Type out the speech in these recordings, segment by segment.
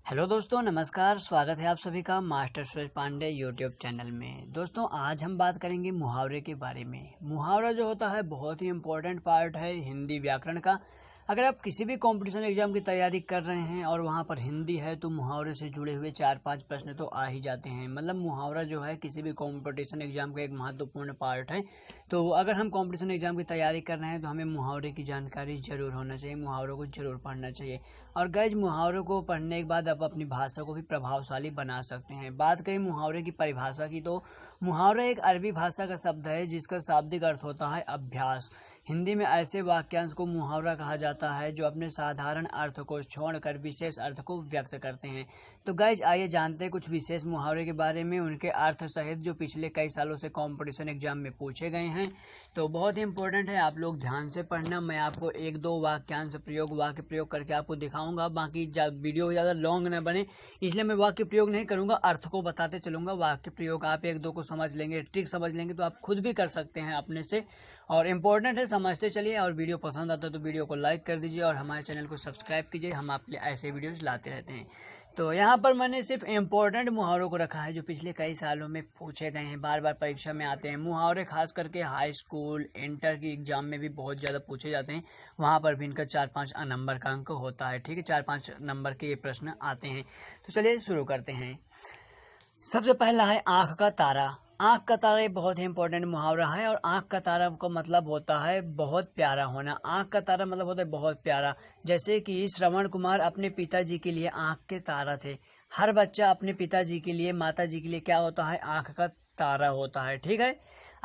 Hello दोस्तों, नमस्कार। स्वागत है आप सभी का मास्टर सूरज पांडे यूट्यूब चैनल में। दोस्तों, आज हम बात करेंगे मुहावरे के बारे में। मुहावरा जो होता है बहुत ही इम्पोर्टेंट पार्ट है हिंदी व्याकरण का। अगर आप किसी भी कंपटीशन एग्जाम की तैयारी कर रहे हैं और वहाँ पर हिंदी है तो मुहावरे से जुड़े हुए 4-5 प्रश्न तो आ ही जाते हैं। मतलब मुहावरा जो है किसी भी कंपटीशन एग्जाम का एक महत्वपूर्ण पार्ट है। तो अगर हम कंपटीशन एग्जाम की तैयारी कर रहे हैं तो हमें मुहावरे की जानकारी जरूर होना चाहिए, मुहावरों को जरूर पढ़ना चाहिए। और गाइस, मुहावरों को पढ़ने के बाद आप अपनी भाषा को भी प्रभावशाली बना सकते हैं। बात करें मुहावरे की परिभाषा की तो मुहावरा एक अरबी भाषा का शब्द है जिसका शाब्दिक अर्थ होता है अभ्यास। हिंदी में ऐसे वाक्यांश को मुहावरा कहा जाता है जो अपने साधारण अर्थ को छोड़कर विशेष अर्थ को व्यक्त करते हैं। तो गाइज, आइए जानते हैं कुछ विशेष मुहावरे के बारे में, उनके अर्थ सहित जो पिछले कई सालों से कंपटीशन एग्जाम में पूछे गए हैं। तो बहुत ही इंपॉर्टेंट है, आप लोग ध्यान से पढ़ना। मैं आपको 1-2 वाक्य प्रयोग करके आपको दिखाऊंगा। बाकी वीडियो ज़्यादा लॉन्ग न बने इसलिए मैं वाक्य प्रयोग नहीं करूंगा, अर्थ को बताते चलूँगा। वाक्य प्रयोग आप 1-2 को समझ लेंगे, ट्रिक समझ लेंगे तो आप खुद भी कर सकते हैं अपने से। और इम्पोर्टेंट है, समझते चलिए। और वीडियो पसंद आता है तो वीडियो को लाइक कर दीजिए और हमारे चैनल को सब्सक्राइब कीजिए। हम आपके लिए ऐसे वीडियोस लाते रहते हैं। तो यहाँ पर मैंने सिर्फ इम्पोर्टेंट मुहावरों को रखा है जो पिछले कई सालों में पूछे गए हैं, बार बार परीक्षा में आते हैं। मुहावरे खास करके हाई स्कूल, इंटर की एग्जाम में भी बहुत ज़्यादा पूछे जाते हैं। वहाँ पर भी इनका 4-5 नंबर का अंक होता है। ठीक है, 4-5 नंबर के ये प्रश्न आते हैं। तो चलिए शुरू करते हैं। सबसे पहला है आँख का तारा। आँख का तारा ये बहुत ही इंपॉर्टेंट मुहावरा है और आँख का तारा का मतलब होता है बहुत प्यारा होना। आँख का तारा मतलब होता है बहुत प्यारा। जैसे कि श्रवण कुमार अपने पिताजी के लिए आँख के तारा थे। हर बच्चा अपने पिताजी के लिए, माता जी के लिए क्या होता है? आँख का तारा होता है। ठीक है,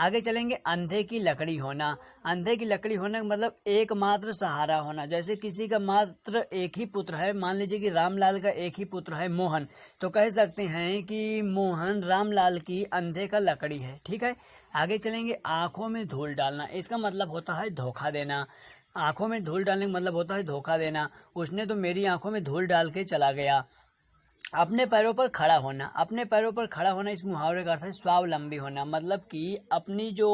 आगे चलेंगे। अंधे की लकड़ी होना। अंधे की लकड़ी होने का मतलब एकमात्र सहारा होना। जैसे किसी का मात्र एक ही पुत्र है, मान लीजिए कि रामलाल का एक ही पुत्र है मोहन, तो कह सकते हैं कि मोहन रामलाल की अंधे का लकड़ी है। ठीक है, आगे चलेंगे। आंखों में धूल डालना, इसका मतलब होता है धोखा देना। आंखों में धूल डालने का मतलब होता है धोखा देना। उसने तो मेरी आंखों में धूल डाल के चला गया। अपने पैरों पर खड़ा होना। अपने पैरों पर खड़ा होना इस मुहावरे का अर्थ है स्वावलंबी होना। मतलब कि अपनी जो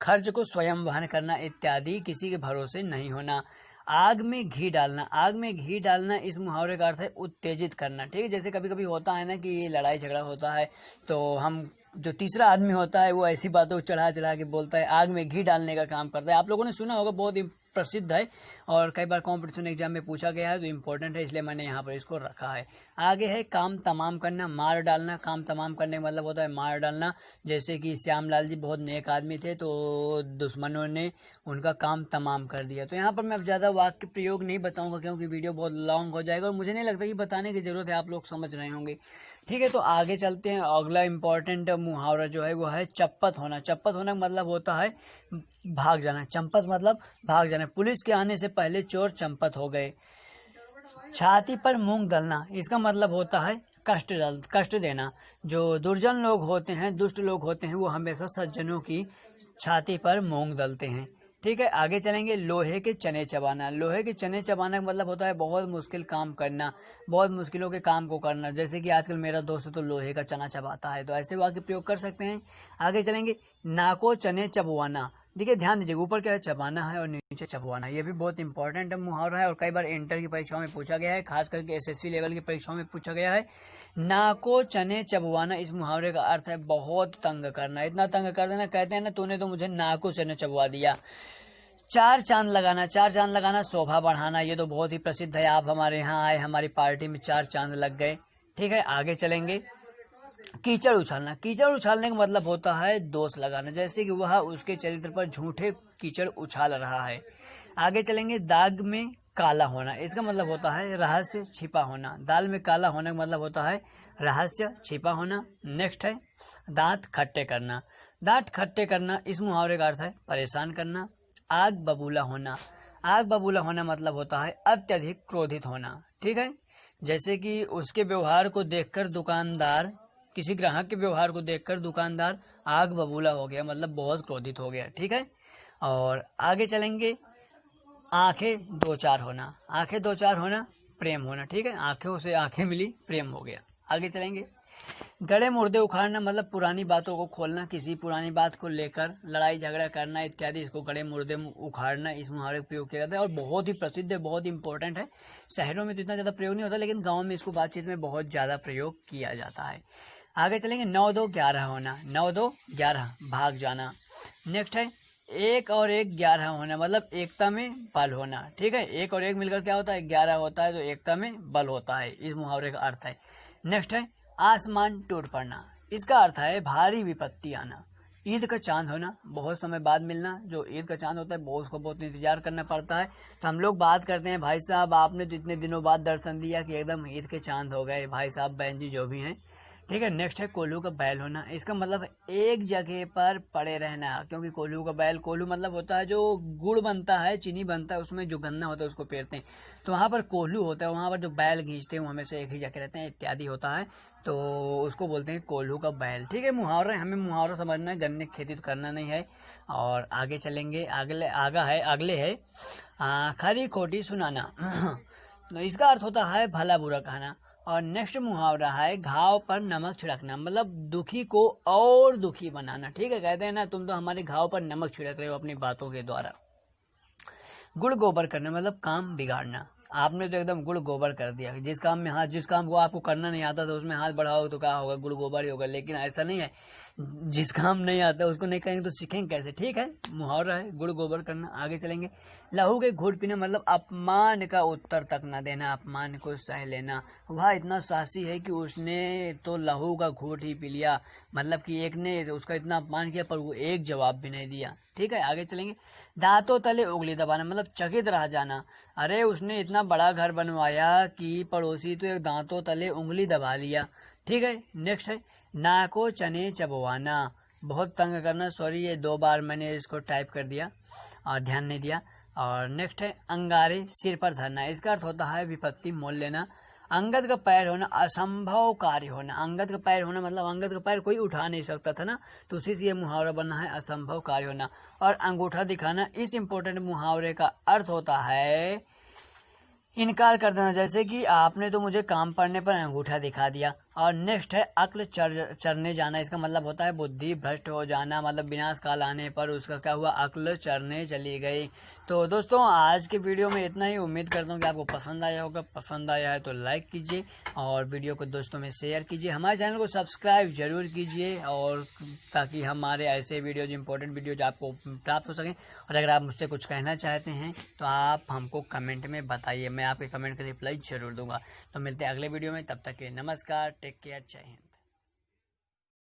खर्च को स्वयं वहन करना इत्यादि, किसी के भरोसे नहीं होना। आग में घी डालना। आग में घी डालना इस मुहावरे का अर्थ है उत्तेजित करना। ठीक है, जैसे कभी कभी होता है ना कि लड़ाई झगड़ा होता है तो हम जो तीसरा आदमी होता है वो ऐसी बातों को चढ़ा चढ़ा के बोलता है, आग में घी डालने का काम करता है। आप लोगों ने सुना होगा, बहुत ही प्रसिद्ध है और कई बार कंपटीशन एग्जाम में पूछा गया है, तो इम्पोर्टेंट है इसलिए मैंने यहाँ पर इसको रखा है। आगे है काम तमाम करना, मार डालना। काम तमाम करने का मतलब होता है मार डालना। जैसे कि श्यामलाल जी बहुत नेक आदमी थे तो दुश्मनों ने उनका काम तमाम कर दिया। तो यहाँ पर मैं अब ज़्यादा वाक्य प्रयोग नहीं बताऊँगा क्योंकि वीडियो बहुत लॉन्ग हो जाएगा और मुझे नहीं लगता कि बताने की ज़रूरत है, आप लोग समझ रहे होंगे। ठीक है, तो आगे चलते हैं। अगला इम्पोर्टेंट मुहावरा जो है वो है चप्पत होना। चप्पत होना का मतलब होता है भाग जाना। चंपत मतलब भाग जाना। पुलिस के आने से पहले चोर चंपत हो गए। छाती पर मूंग दलना, इसका मतलब होता है कष्ट देना। जो दुर्जन लोग होते हैं, दुष्ट लोग होते हैं, वो हमेशा सज्जनों की छाती पर मूंग दलते हैं। ठीक है, आगे चलेंगे। लोहे के चने चबाना। लोहे के चने चबाना का मतलब होता है बहुत मुश्किल काम करना, बहुत मुश्किलों के काम को करना। जैसे कि आजकल मेरा दोस्त तो लोहे का चना चबाता है, तो ऐसे वाक्य प्रयोग कर सकते हैं। आगे चलेंगे। नाको चने चबवाना। देखिए, ध्यान दीजिए, ऊपर क्या है? चबाना है और नीचे चबवाना। ये भी बहुत इंपॉर्टेंट मुहावरा है और कई बार इंटर की परीक्षाओं में पूछा गया है, खास करके एसएससी लेवल की परीक्षाओं में पूछा गया है। नाको चने चबवाना इस मुहावरे का अर्थ है बहुत तंग करना। इतना तंग कर देना, कहते हैं ना, तूने तो मुझे नाको चने चबवा दिया। चार चांद लगाना। चार चांद लगाना शोभा बढ़ाना, ये तो बहुत ही प्रसिद्ध है। आप हमारे यहाँ आए, हमारी पार्टी में 4 चांद लग गए। ठीक है, आगे चलेंगे। कीचड़ उछालना। कीचड़ उछालने का मतलब होता है दोष लगाना। जैसे कि वह उसके चरित्र पर झूठे कीचड़ उछाल रहा है। आगे चलेंगे। दाग में काला होना, इसका मतलब होता है रहस्य छिपा होना। दाल में काला होने का मतलब होता है रहस्य छिपा होना। नेक्स्ट है दांत खट्टे करना। दांत खट्टे करना इस मुहावरे का अर्थ है परेशान करना। आग बबूला होना। आग बबूला होना मतलब होता है अत्यधिक क्रोधित होना। ठीक है, जैसे कि उसके व्यवहार को देखकर दुकानदार, किसी ग्राहक के व्यवहार को देखकर दुकानदार आग बबूला हो गया, मतलब बहुत क्रोधित हो गया। ठीक है, और आगे चलेंगे। आंखें 2-4 होना। आंखें 2-4 होना प्रेम होना। ठीक है, आंखों से आंखें मिली, प्रेम हो गया। आगे चलेंगे। गड़े मुर्दे उखाड़ना मतलब पुरानी बातों को खोलना, किसी पुरानी बात को लेकर लड़ाई झगड़ा करना इत्यादि, इसको गड़े मुर्दे उखाड़ना, इस मुहावरे का प्रयोग किया जाता है और बहुत ही प्रसिद्ध है, बहुत इंपॉर्टेंट है। शहरों में तो इतना ज़्यादा प्रयोग नहीं होता, लेकिन गाँव में इसको बातचीत में बहुत ज़्यादा प्रयोग किया जाता है। आगे चलेंगे, 9 2 11 होना, 9 2 11 भाग जाना। नेक्स्ट है 1 और 1 11 होना, मतलब एकता में बल होना। ठीक है, 1 और 1 मिलकर क्या होता है 11 होता है, तो एकता में बल होता है, इस मुहावरे का अर्थ है। नेक्स्ट है आसमान टूट पड़ना, इसका अर्थ है भारी विपत्ति आना। ईद का चांद होना, बहुत समय बाद मिलना, जो ईद का चांद होता है वो उसको बहुत इंतजार करना पड़ता है। तो हम लोग बात करते हैं भाई साहब आपने तो इतने दिनों बाद दर्शन दिया कि एकदम ईद के चांद हो गए, भाई साहब बहन जी जो भी हैं। ठीक है, नेक्स्ट है कोल्हू का बैल होना, इसका मतलब एक जगह पर पड़े रहना, क्योंकि कोल्हू का बैल, कोल्हू मतलब होता है जो गुड़ बनता है, चीनी बनता है, उसमें जो गन्ना होता है उसको पेरते हैं, तो वहाँ पर कोल्हू होता है, वहाँ पर जो बैल खींचते हैं वो हमेशा एक ही जगह रहते हैं इत्यादि होता है, तो उसको बोलते हैं कोल्हू का बैल। ठीक है, मुहावरा हमें मुहावरा समझना है, गन्ने की खेती तो करना नहीं है। और आगे चलेंगे, अगले है खरी खोटी सुनाना तो इसका अर्थ होता है भला बुरा कहना। और नेक्स्ट मुहावरा है घाव पर नमक छिड़कना, मतलब दुखी को और दुखी बनाना। ठीक है, कहते हैं ना तुम तो हमारे घाव पर नमक छिड़क रहे हो अपनी बातों के द्वारा। गुड़ गोबर करना, मतलब काम बिगाड़ना, आपने तो एकदम गुड़ गोबर कर दिया, जिस काम को आपको करना नहीं आता तो उसमें हाथ बढ़ाओ तो क्या होगा, गुड़ गोबर ही होगा। लेकिन ऐसा नहीं है, जिस काम नहीं आता उसको नहीं करेंगे तो सीखेंगे कैसे। ठीक है, मुहावरा है गुड़ गोबर करना। आगे चलेंगे, लहू के घूंट पीना, मतलब अपमान का उत्तर तक न देना, अपमान को सह लेना। वह इतना साहसी है कि उसने तो लहू का घूंट ही पी लिया, मतलब कि एक ने उसका इतना अपमान किया पर वो एक जवाब भी नहीं दिया। ठीक है, आगे चलेंगे, दांतों तले उंगली दबाना, मतलब चकित रह जाना। अरे उसने इतना बड़ा घर बनवाया कि पड़ोसी तो एक दांतों तले उंगली दबा लिया। ठीक है, नेक्स्ट है नाको चने चबवाना, बहुत तंग करना। सॉरी, ये 2 बार मैंने इसको टाइप कर दिया और ध्यान नहीं दिया। और नेक्स्ट है अंगारे सिर पर धरना, इसका अर्थ होता है विपत्ति मोल लेना। अंगद का पैर होना, असंभव कार्य होना। अंगद का पैर होना मतलब अंगद का पैर कोई उठा नहीं सकता था ना, तो उसी से ये मुहावरा बना है असंभव कार्य होना। और अंगूठा दिखाना, इस इम्पोर्टेंट मुहावरे का अर्थ होता है इनकार कर देना, जैसे कि आपने तो मुझे काम पड़ने पर अंगूठा दिखा दिया। और नेक्स्ट है अक्ल चरने जाना, इसका मतलब होता है बुद्धि भ्रष्ट हो जाना, मतलब विनाश काल आने पर उसका क्या हुआ, अक्ल चरने चली गई। तो दोस्तों आज के वीडियो में इतना ही, उम्मीद करता हूँ कि आपको पसंद आया होगा। पसंद आया है तो लाइक कीजिए और वीडियो को दोस्तों में शेयर कीजिए, हमारे चैनल को सब्सक्राइब जरूर कीजिए, और ताकि हमारे ऐसे वीडियोज इंपॉर्टेंट वीडियोज आपको प्राप्त हो सकें। और अगर आप मुझसे कुछ कहना चाहते हैं तो आप हमको कमेंट में बताइए, मैं आपके कमेंट का रिप्लाई जरूर दूंगा। तो मिलते हैं अगले वीडियो में, तब तक के नमस्कार, टेक केयर, जय हिंद।